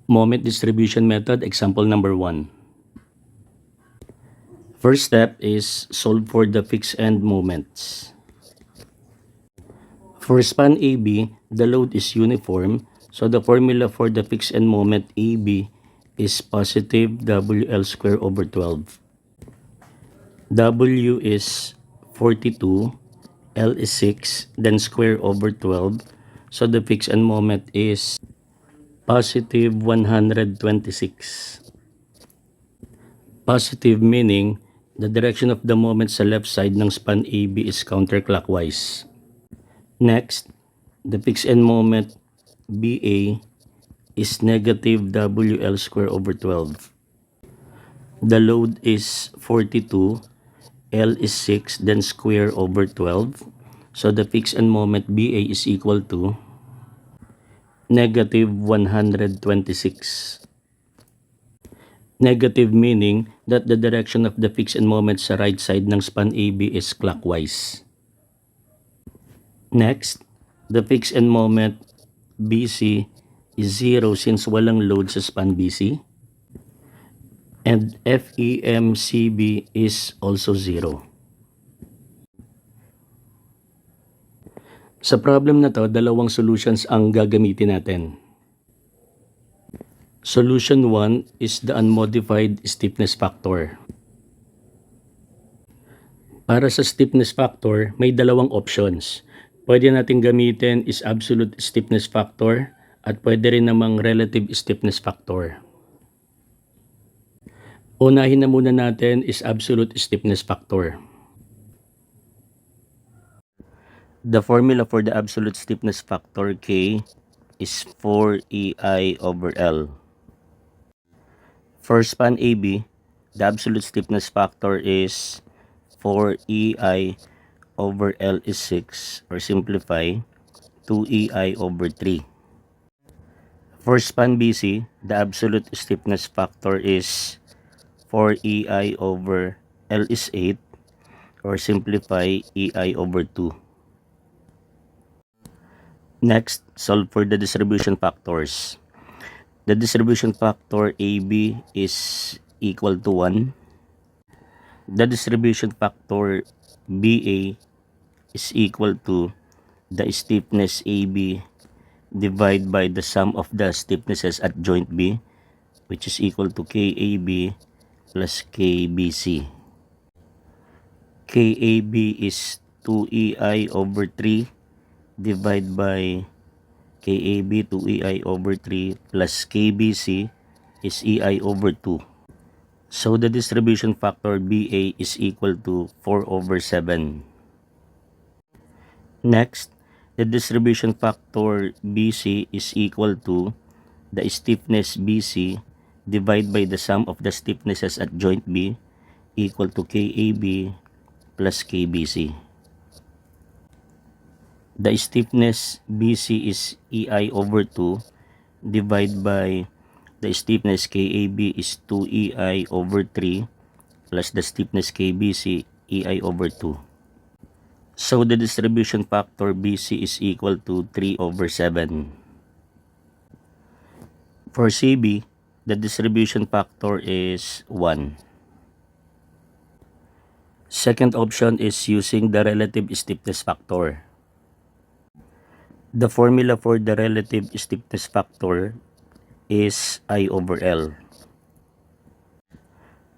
Moment distribution method, example number 1. First step is solve for the fixed end moments. For span AB, the load is uniform, so the formula for the fixed end moment AB is positive WL square over 12. W is 42, L is 6, then square over 12, so the fixed end moment is positive 126. Positive meaning, the direction of the moment sa left side ng span AB is counterclockwise. Next, the fixed end moment BA is negative WL square over 12. The load is 42, L is 6, then square over 12. So the fixed end moment BA is equal to negative 126. Negative meaning that the direction of the fixed end moment sa right side ng span AB is clockwise. Next, the fixed end moment BC is 0 since walang load sa span BC. And FEMCB is also 0. Sa problem na to, dalawang solutions ang gagamitin natin. Solution 1 is the unmodified stiffness factor. Para sa stiffness factor, may dalawang options. Pwede natin gamitin is absolute stiffness factor at pwede rin namang relative stiffness factor. Unahin na muna natin is absolute stiffness factor. The formula for the absolute stiffness factor K is 4EI over L. For span AB, the absolute stiffness factor is 4EI over L is 6, or simplify, 2EI over 3. For span BC, the absolute stiffness factor is 4EI over L is 8, or simplify, EI over 2. Next, solve for the distribution factors. The distribution factor AB is equal to 1. The distribution factor BA is equal to the stiffness AB divided by the sum of the stiffnesses at joint B, which is equal to KAB plus KBC. KAB is 2EI over 3 divided by KAB 2EI over 3 plus KBC is EI over 2. So the distribution factor BA is equal to 4 over 7. Next, the distribution factor BC is equal to the stiffness BC divided by the sum of the stiffnesses at joint B equal to KAB plus KBC. The stiffness BC is EI over 2 divided by the stiffness KAB is 2EI over 3 plus the stiffness KBC EI over 2. So the distribution factor BC is equal to 3 over 7. For CB, the distribution factor is 1. Second option is using the relative stiffness factor. The formula for the relative stiffness factor is I over L.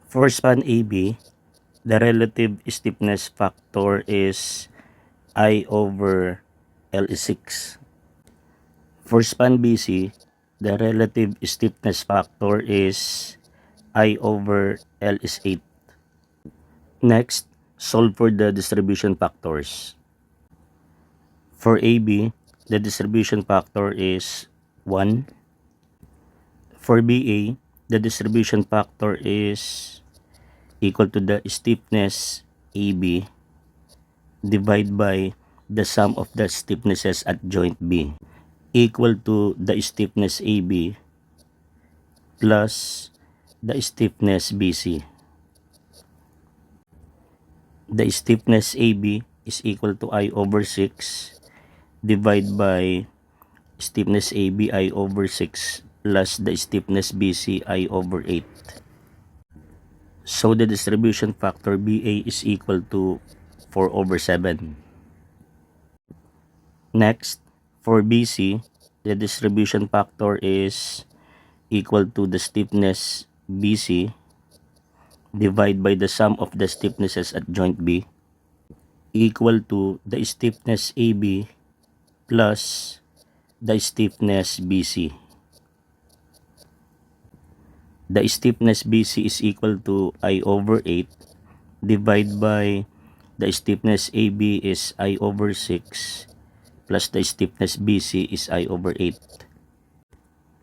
For span AB, the relative stiffness factor is I over L is 6. For span BC, the relative stiffness factor is I over L is 8. Next, solve for the distribution factors. For AB, the distribution factor is 1. For BA, the distribution factor is equal to the stiffness AB divided by the sum of the stiffnesses at joint B equal to the stiffness AB plus the stiffness BC. The stiffness AB is equal to I over 6 divided by stiffness AB I over 6 plus the stiffness BC I over 8. So the distribution factor BA is equal to 4 over 7. Next, for BC, the distribution factor is equal to the stiffness BC divided by the sum of the stiffnesses at joint B equal to the stiffness AB plus the stiffness BC. The stiffness BC is equal to I over 8 divided by the stiffness AB is I over 6 plus the stiffness BC is I over 8.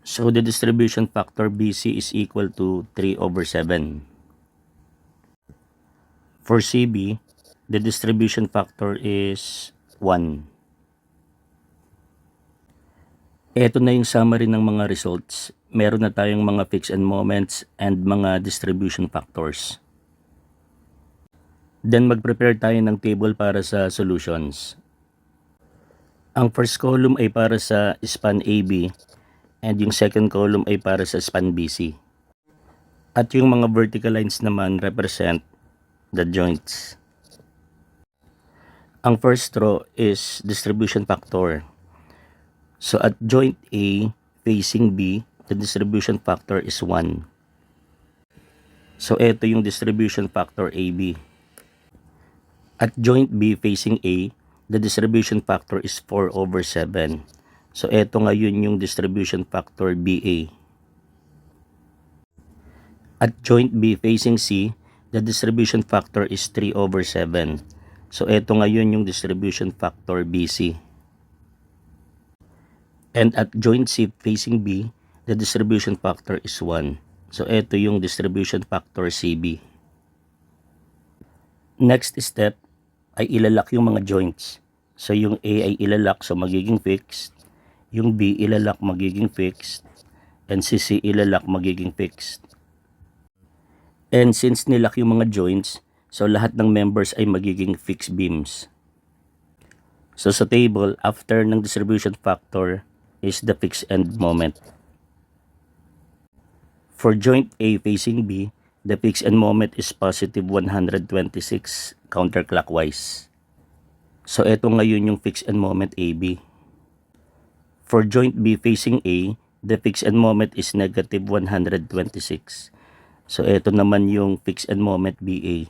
So the distribution factor BC is equal to 3 over 7. For CB, the distribution factor is 1. Ito na yung summary ng mga results. Meron na tayong mga fixed end moments and mga distribution factors. Then mag-prepare tayo ng table para sa solutions. Ang first column ay para sa span AB and yung second column ay para sa span BC. At yung mga vertical lines naman represent the joints. Ang first row is distribution factor. So at joint A facing B, the distribution factor is 1. So ito yung distribution factor AB. At joint B facing A, the distribution factor is 4 over 7. So ito ngayon yung distribution factor BA. At joint B facing C, the distribution factor is 3 over 7. So ito ngayon yung distribution factor BC. And at joint C facing B, the distribution factor is 1. So ito yung distribution factor CB. Next step ay ilalak yung mga joints. So yung A ay ilalak, so magiging fixed. Yung B ilalak, magiging fixed. And si C ilalak, magiging fixed. And since nilak yung mga joints, so lahat ng members ay magiging fixed beams. So sa table, after ng distribution factor is the fixed end moment. For joint A facing B, the fixed end moment is positive 126 counterclockwise. So ito ngayon yung fixed end moment AB. For joint B facing A, the fixed end moment is negative 126. So ito naman yung fixed end moment BA.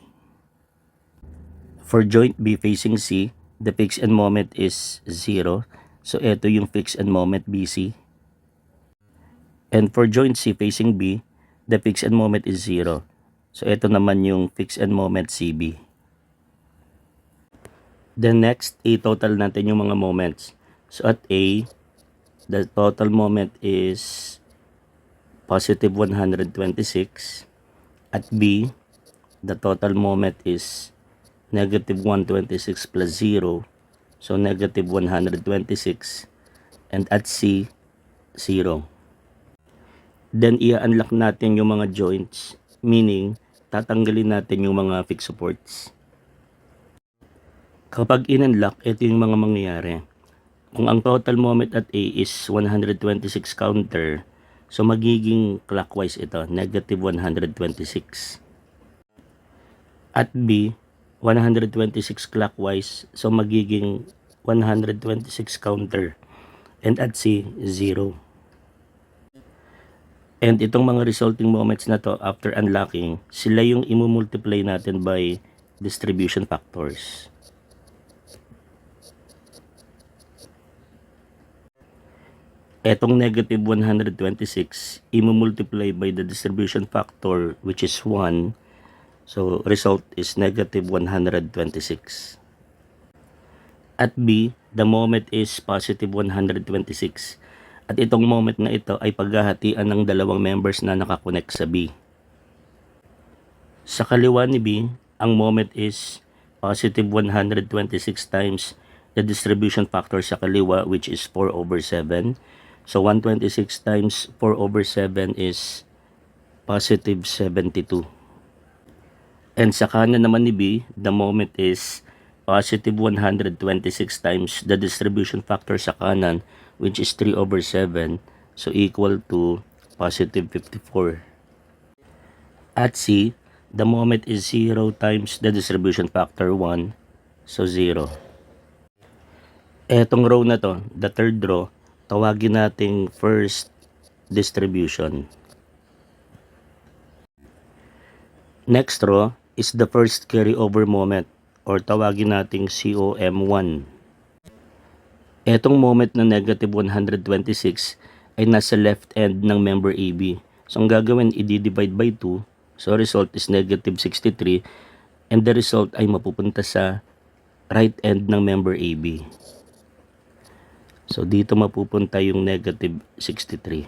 For joint B facing C, the fixed end moment is 0. So ito yung fixed end moment BC. And for joint C facing B, the fixed end moment is 0. So ito naman yung fixed end moment CB. Then next, i-total natin yung mga moments. So at A, the total moment is positive 126. At B, the total moment is negative 126 plus 0. So negative 126. And at C, 0. Then i-unlock natin yung mga joints. Meaning, tatanggalin natin yung mga fixed supports. Kapag in-unlock, ito yung mga mangyayari. Kung ang total moment at A is 126 counter, so magiging clockwise ito, negative 126. At B, 126 clockwise, so magiging 126 counter. And at C, 0. And itong mga resulting moments na to after unlocking, sila yung imumultiply natin by distribution factors. Etong negative 126, imumultiply by the distribution factor which is 1. So, result is negative 126. At B, the moment is positive 126. At itong moment na ito ay paghahatian ng dalawang members na nakakonect sa B. Sa kaliwa ni B, ang moment is positive 126 times the distribution factor sa kaliwa which is 4 over 7. So 126 times 4 over 7 is positive 72. And sa kanan naman ni B, the moment is positive 126 times the distribution factor sa kanan which is 3 over 7. So equal to positive 54. At C, the moment is 0 times the distribution factor 1. So 0. Etong row na to, the third row, tawagin nating first distribution. Next row is the first carryover moment or tawagin nating COM1. Etong moment na negative 126 ay nasa left end ng member AB. So ang gagawin, i-divide by 2. So result is negative 63 and the result ay mapupunta sa right end ng member AB. So dito mapupunta yung negative 63.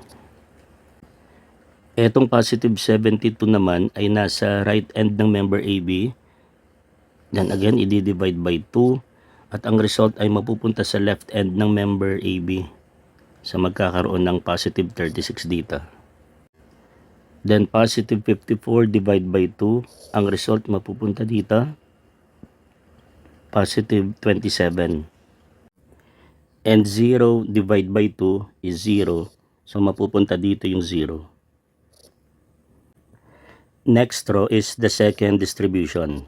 Etong positive 72 naman ay nasa right end ng member AB. Then again, i-divide by 2. At ang result ay mapupunta sa left end ng member AB. So magkakaroon ng positive 36 dito. Then positive 54 divide by 2. Ang result mapupunta dito. Positive 27. And 0 divide by 2 is 0. So mapupunta dito yung 0. Next row is the second distribution.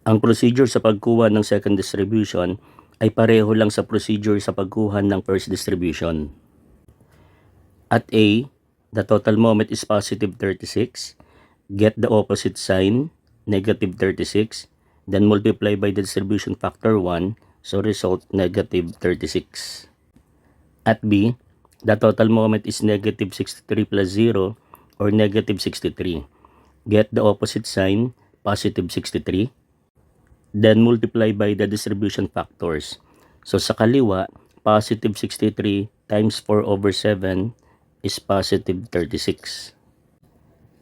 Ang procedure sa pagkuha ng second distribution ay pareho lang sa procedure sa pagkuha ng first distribution. At A, the total moment is positive 36. Get the opposite sign, negative 36. Then multiply by the distribution factor 1. So result, negative 36. At B, the total moment is negative 63 plus 0 or negative 63. Get the opposite sign, positive 63. Then multiply by the distribution factors. So sa kaliwa, positive 63 times 4 over 7 is positive 36.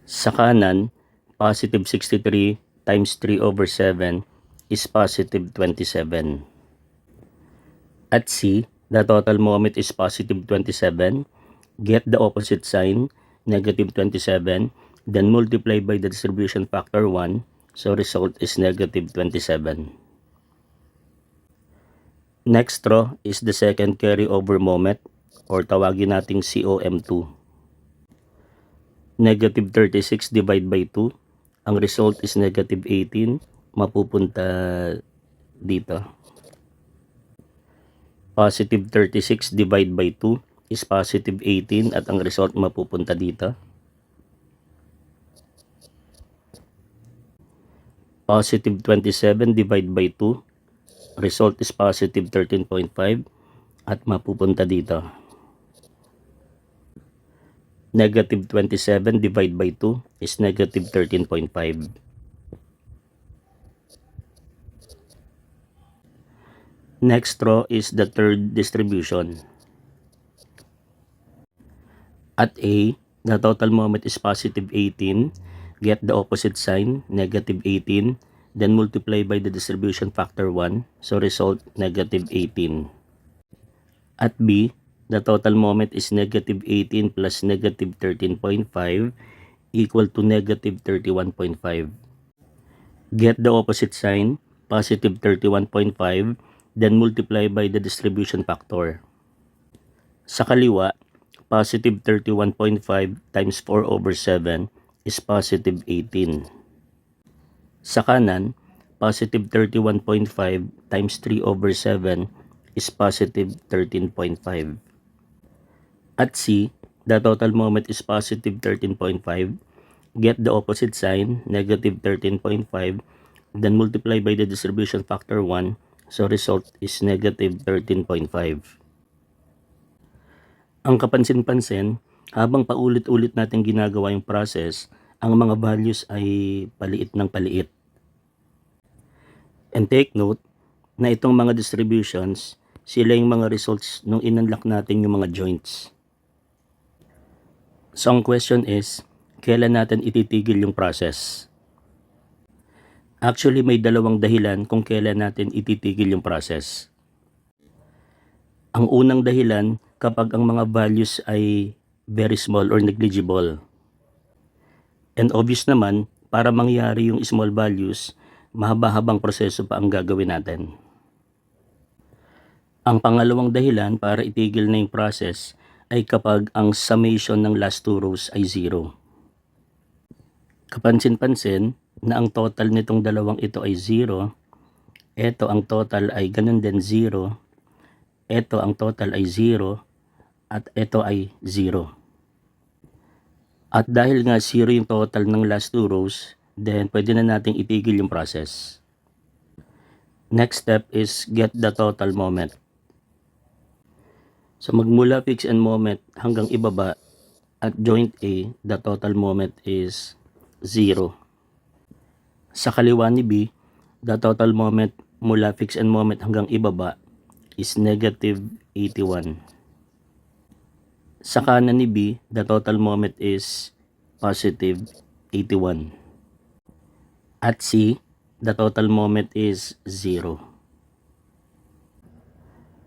Sa kanan, positive 63 times 3 over 7 is positive 27. At C, the total moment is positive 27. Get the opposite sign, negative 27. Then multiply by the distribution factor 1. So result is negative 27. Next row is the second carryover moment or tawagin nating COM2. Negative 36 divide by 2. Ang result is negative 18. Mapupunta dito. Positive 36 divide by 2 is positive 18 at ang result mapupunta dito. Positive 27 divide by 2. Result is positive 13.5 at mapupunta dito. Negative 27 divide by 2 is negative 13.5. Next row is the third distribution. At A, the total moment is positive 18. Get the opposite sign, negative 18. Then multiply by the distribution factor 1. So result, negative 18. At B, the total moment is negative 18 plus negative 13.5 equal to negative 31.5. Get the opposite sign, positive 31.5. Then multiply by the distribution factor. Sa kaliwa, positive 31.5 times 4 over 7 is positive 18. Sa kanan, positive 31.5 times 3 over 7 is positive 13.5. At C, the total moment is positive 13.5. Get the opposite sign, negative 13.5. Then multiply by the distribution factor 1. So result is negative 13.5. Ang kapansin-pansin, habang paulit-ulit natin ginagawa yung process, ang mga values ay paliit ng paliit. And take note na itong mga distributions, sila yung mga results nung in-unlock natin yung mga joints. So ang question is, kailan natin ititigil yung process? Actually, may dalawang dahilan kung kailan natin ititigil yung process. Ang unang dahilan, kapag ang mga values ay very small or negligible. And obvious naman, para mangyari yung small values, mahaba-habang proseso pa ang gagawin natin. Ang pangalawang dahilan para itigil na yung process ay kapag ang summation ng last two rows ay 0. Kapansin-pansin na ang total nitong dalawang ito ay 0, ito ang total ay ganun din 0, ito ang total ay 0, at ito ay 0. At dahil nga 0 yung total ng last two rows, then pwede na nating itigil yung process. Next step is get the total moment. So magmula fix and moment hanggang ibaba at joint A, the total moment is 0. Sa kaliwa ni B, the total moment mula fix and moment hanggang ibaba is negative 81. Sa kanan ni B, the total moment is positive 81. At C, the total moment is 0.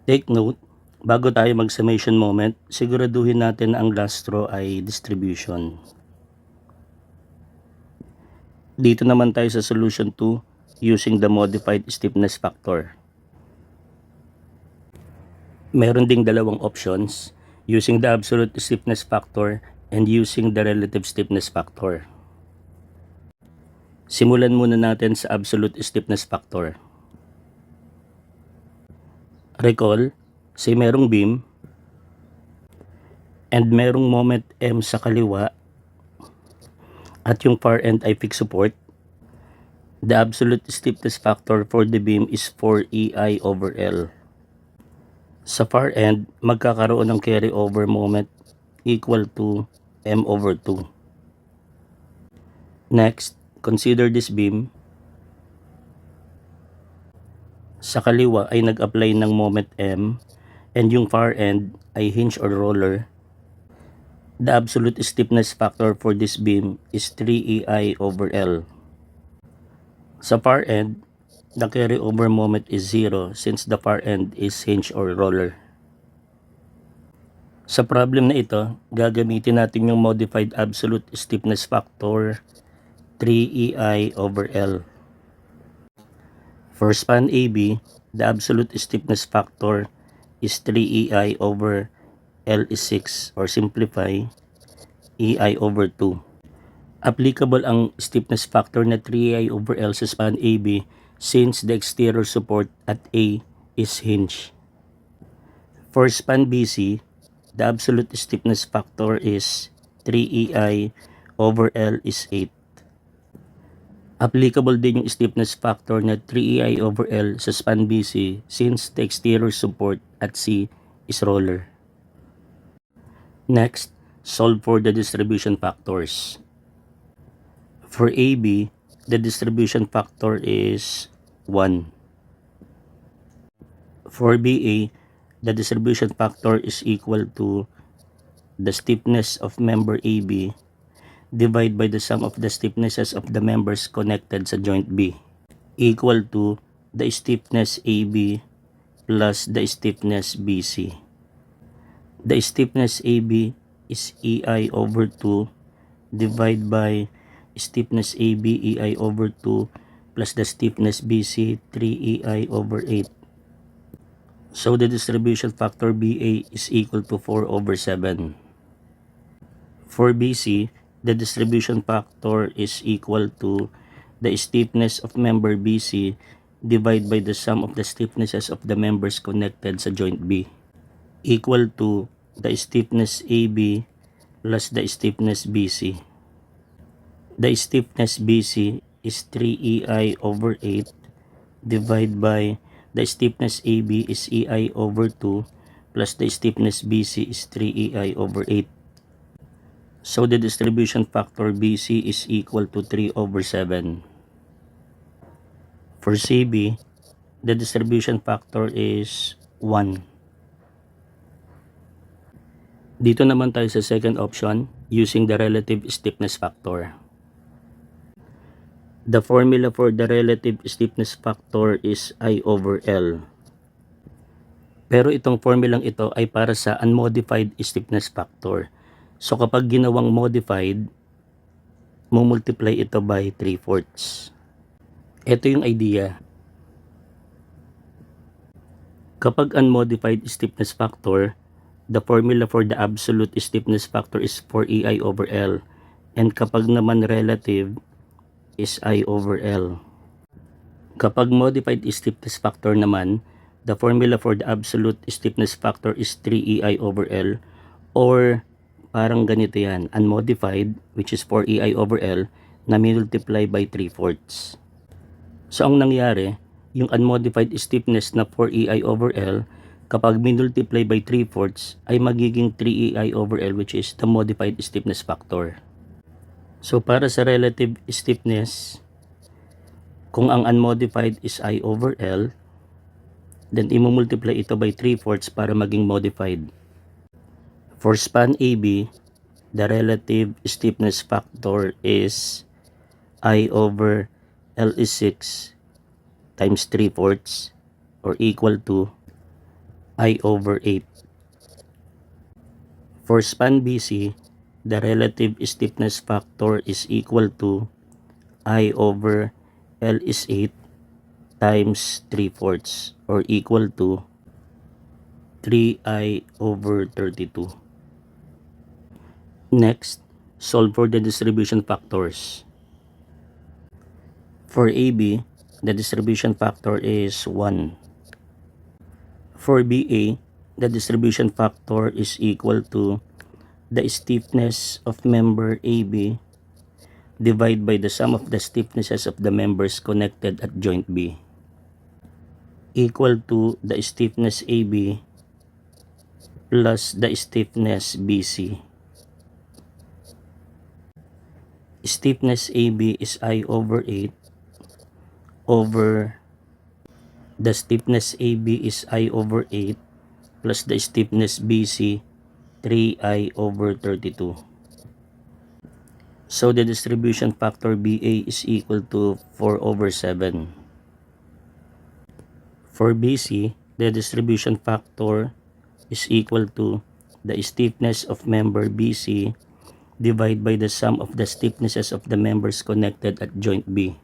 Take note, bago tayo mag-summation moment, siguraduhin natin na ang last row ay distribution. Dito naman tayo sa solution 2 using the modified stiffness factor. Meron ding dalawang options, using the absolute stiffness factor and using the relative stiffness factor. Simulan muna natin sa absolute stiffness factor. Recall, say merong beam and merong moment M sa kaliwa at yung far end ay fixed support. The absolute stiffness factor for the beam is 4EI over L. Sa far end, magkakaroon ng carryover moment equal to M over 2. Next, consider this beam. Sa kaliwa ay nag-apply ng moment M and yung far end ay hinge or roller. The absolute stiffness factor for this beam is 3EI over L. Sa far end, the carryover moment is 0 since the far end is hinge or roller. Sa problem na ito, gagamitin natin yung modified absolute stiffness factor 3EI over L. For span AB, the absolute stiffness factor is 3EI over L is 6, or simplify, EI over 2. Applicable ang stiffness factor na 3EI over L sa span AB since the exterior support at A is hinge. For span BC, the absolute stiffness factor is 3EI over L is 8. Applicable din yung stiffness factor na 3EI over L sa span BC since the exterior support at C is roller. Next, solve for the distribution factors. For AB, the distribution factor is 1. For BA, the distribution factor is equal to the stiffness of member AB divided by the sum of the stiffnesses of the members connected sa joint B equal to the stiffness AB plus the stiffness BC. The stiffness AB is EI over 2 divided by stiffness AB EI over 2 plus the stiffness BC 3EI over 8. So the distribution factor BA is equal to 4 over 7. For BC, the distribution factor is equal to the stiffness of member BC divided by the sum of the stiffnesses of the members connected sa joint B equal to the stiffness AB plus the stiffness BC. The stiffness BC is 3EI over 8 divided by the stiffness AB is EI over 2 plus the stiffness BC is 3EI over 8. So the distribution factor BC is equal to 3 over 7. For CB, the distribution factor is 1. Dito naman tayo sa second option using the relative stiffness factor. The formula for the relative stiffness factor is I over L. Pero itong formulang ito ay para sa unmodified stiffness factor. So kapag ginawang modified, multiply ito by 3/4. Ito yung idea. Kapag unmodified stiffness factor, the formula for the absolute stiffness factor is 4EI over L. And kapag naman relative is I over L. Kapag modified stiffness factor naman, the formula for the absolute stiffness factor is 3EI over L, or parang ganito yan, unmodified, which is 4EI over L, na multiply by 3/4. So ang nangyari, yung unmodified stiffness na 4EI over L, kapag multiply by 3/4 ay magiging 3EI over L, which is the modified stiffness factor. So para sa relative stiffness, kung ang unmodified is I over L, then i-multiply ito by 3/4 para maging modified. For span AB, the relative stiffness factor is I over L is 6 times 3/4 or equal to I over 8. For span BC, the relative stiffness factor is equal to I over L is 8 times 3/4 or equal to 3I over 32. Next, solve for the distribution factors. For AB, the distribution factor is 1. For BA, the distribution factor is equal to the stiffness of member AB divided by the sum of the stiffnesses of the members connected at joint B, equal to the stiffness AB plus the stiffness BC. Stiffness AB is I over 8 over the stiffness AB is I over 8 plus the stiffness BC 3I over 32. So the distribution factor BA is equal to 4 over 7. For BC, the distribution factor is equal to the stiffness of member BC divided by the sum of the stiffnesses of the members connected at joint B,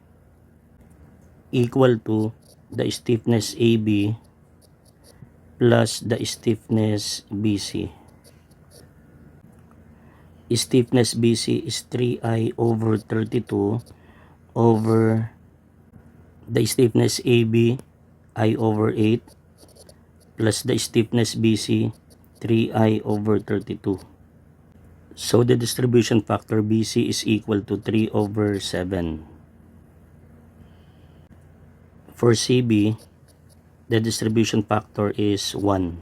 equal to the stiffness AB plus the stiffness BC. Stiffness BC is 3I over 32 over the stiffness AB I over 8 plus the stiffness BC 3I over 32. So the distribution factor BC is equal to 3 over 7. For CB, the distribution factor is 1.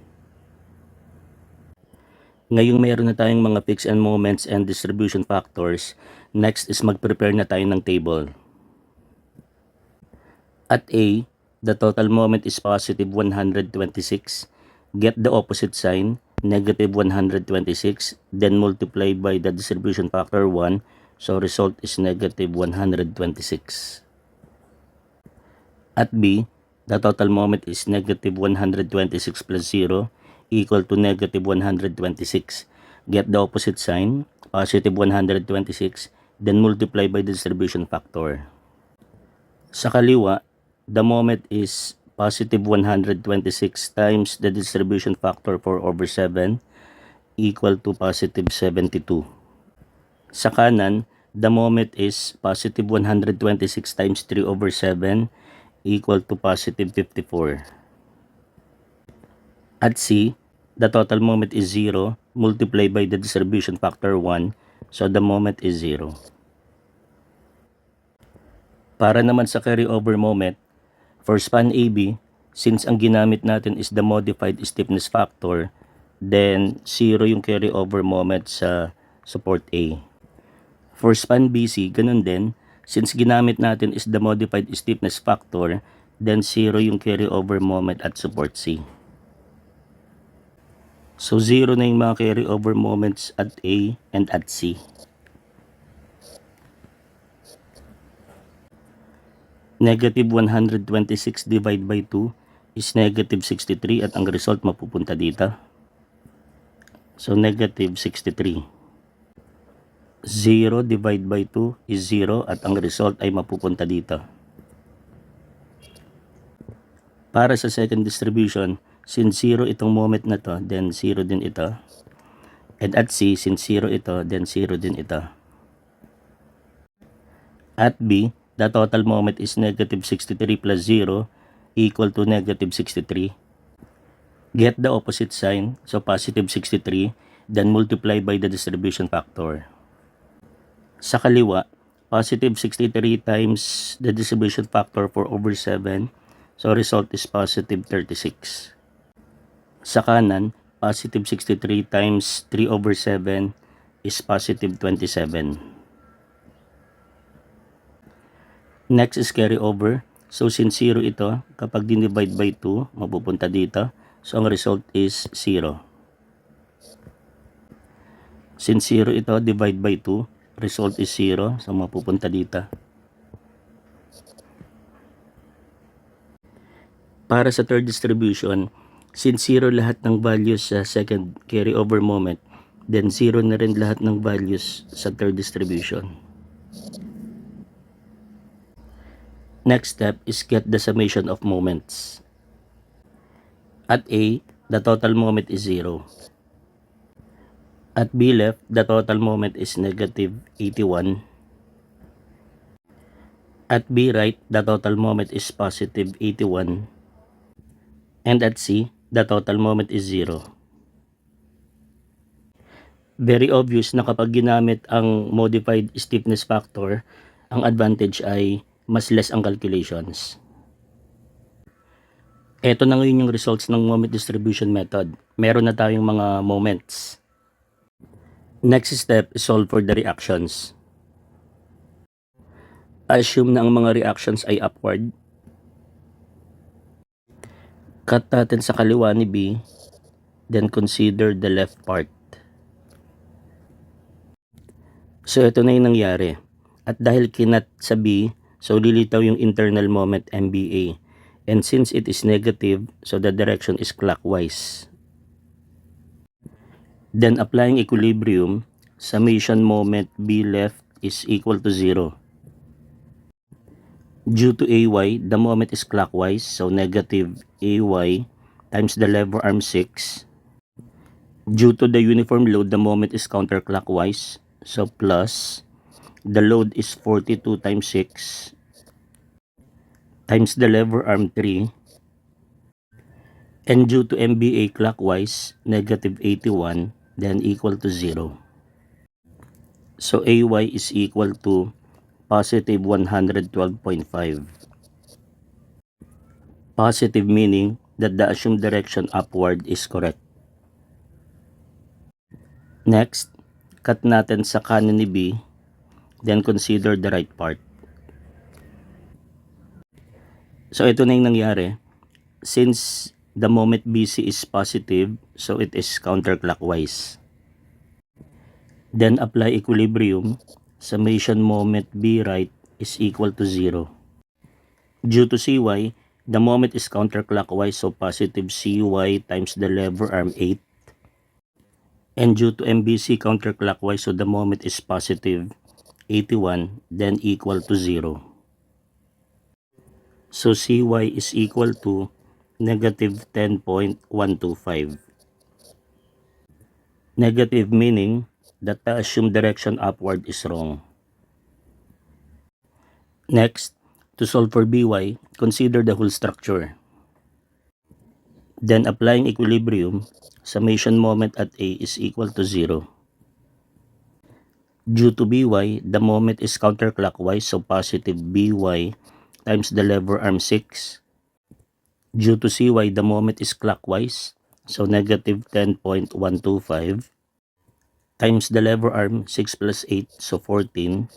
Ngayong mayroon na tayong mga peaks and moments and distribution factors, next is mag-prepare na tayo ng table. At A, the total moment is positive 126. Get the opposite sign, negative 126, then multiply by the distribution factor 1, so result is negative 126. At B, the total moment is negative 126 plus 0 equal to negative 126. Get the opposite sign, positive 126, then multiply by the distribution factor. Sa kaliwa, the moment is positive 126 times the distribution factor 4 over 7 equal to positive 72. Sa kanan, the moment is positive 126 times 3 over 7 equal to positive 54. At C, the total moment is 0 multiplied by the distribution factor 1, so the moment is 0. Para naman sa carryover moment, for span AB, since ang ginamit natin is the modified stiffness factor, then 0 yung carryover moment sa support A. For span BC, ganun din, since ginamit natin is the modified stiffness factor, then 0 yung carryover moment at support C. So 0 na yung mga carryover moments at A and at C. Negative 126 divided by 2 is negative 63 at ang result mapupunta dito. So negative 63. 0 divided by 2 is 0 at ang result ay mapupunta dito. Para sa second distribution, since 0 itong moment na to, then 0 din ito. And at C, since 0 ito, then 0 din ito. At B, the total moment is negative 63 plus 0 equal to negative 63. Get the opposite sign, so positive 63, then multiply by the distribution factor. Sa kaliwa, positive 63 times the distribution factor 4 over 7, so result is positive 36. Sa kanan, positive 63 times 3 over 7 is positive 27. Next is carry over. So since 0 ito, kapag dinivide by 2, mapupunta dito. So ang result is 0. Since 0 ito, divide by 2, result is 0. So mapupunta dito. Para sa third distribution, since 0 lahat ng values sa second carry over moment, then 0 na rin lahat ng values sa third distribution. Next step is get the summation of moments. At A, the total moment is 0. At B left, the total moment is negative 81. At B right, the total moment is positive 81. And at C, the total moment is 0. Very obvious na kapag ginamit ang modified stiffness factor, ang advantage ay mas less ang calculations. Ito na ngayon yung results ng moment distribution method. Meron na tayong mga moments. Next step is solve for the reactions. Assume na ang mga reactions ay upward. Cut natin sa kaliwa ni B, then consider the left part. So ito na yung nangyari. At dahil kinat sa B, so lilitaw yung internal moment MBA. And since it is negative, so the direction is clockwise. Then applying equilibrium, summation moment B left is equal to 0. Due to AY, the moment is clockwise, so negative AY times the lever arm 6. Due to the uniform load, the moment is counterclockwise, so plus the load is 42 times 6 times the lever arm 3, and due to MBA clockwise, negative 81, then equal to 0. So AY is equal to positive 112.5. Positive meaning that the assumed direction upward is correct. Next, cut natin sa kanan ni B, then consider the right part. So ito na yung nangyari. Since the moment BC is positive, so it is counterclockwise. Then apply equilibrium, summation moment B right is equal to 0. Due to CY, the moment is counterclockwise, so positive CY times the lever arm 8. And due to MBC counterclockwise, so the moment is positive 81, then equal to 0. So CY is equal to negative 10.125. Negative meaning that the assumed direction upward is wrong. Next, to solve for BY, consider the whole structure. Then applying equilibrium, summation moment at A is equal to 0. Due to BY, the moment is counterclockwise, so positive BY times the lever arm 6. Due to CY, the moment is clockwise, so negative 10.125 times the lever arm 6 plus 8, so 14.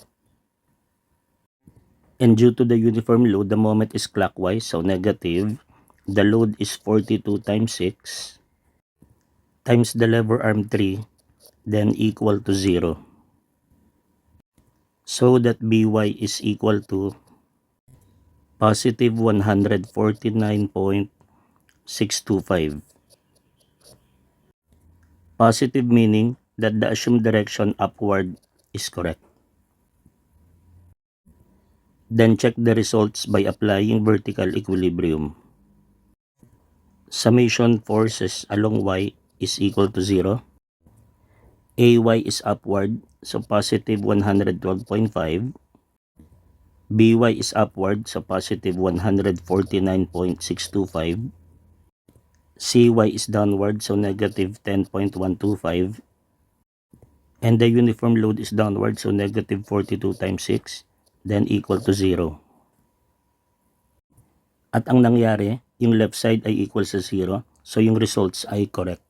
And due to the uniform load, the moment is clockwise, so negative. The load is 42 times 6 times the lever arm 3, then equal to 0. So that BY is equal to positive 149.625. Positive meaning that the assumed direction upward is correct. Then check the results by applying vertical equilibrium. summation forces along y is equal to 0. AY is upward, so positive 112.5. BY is upward, so positive 149.625. CY is downward, so negative 10.125. And the uniform load is downward, so negative 42 times 6, then equal to 0. At ang nangyari, yung left side ay equal sa 0, so yung results ay correct.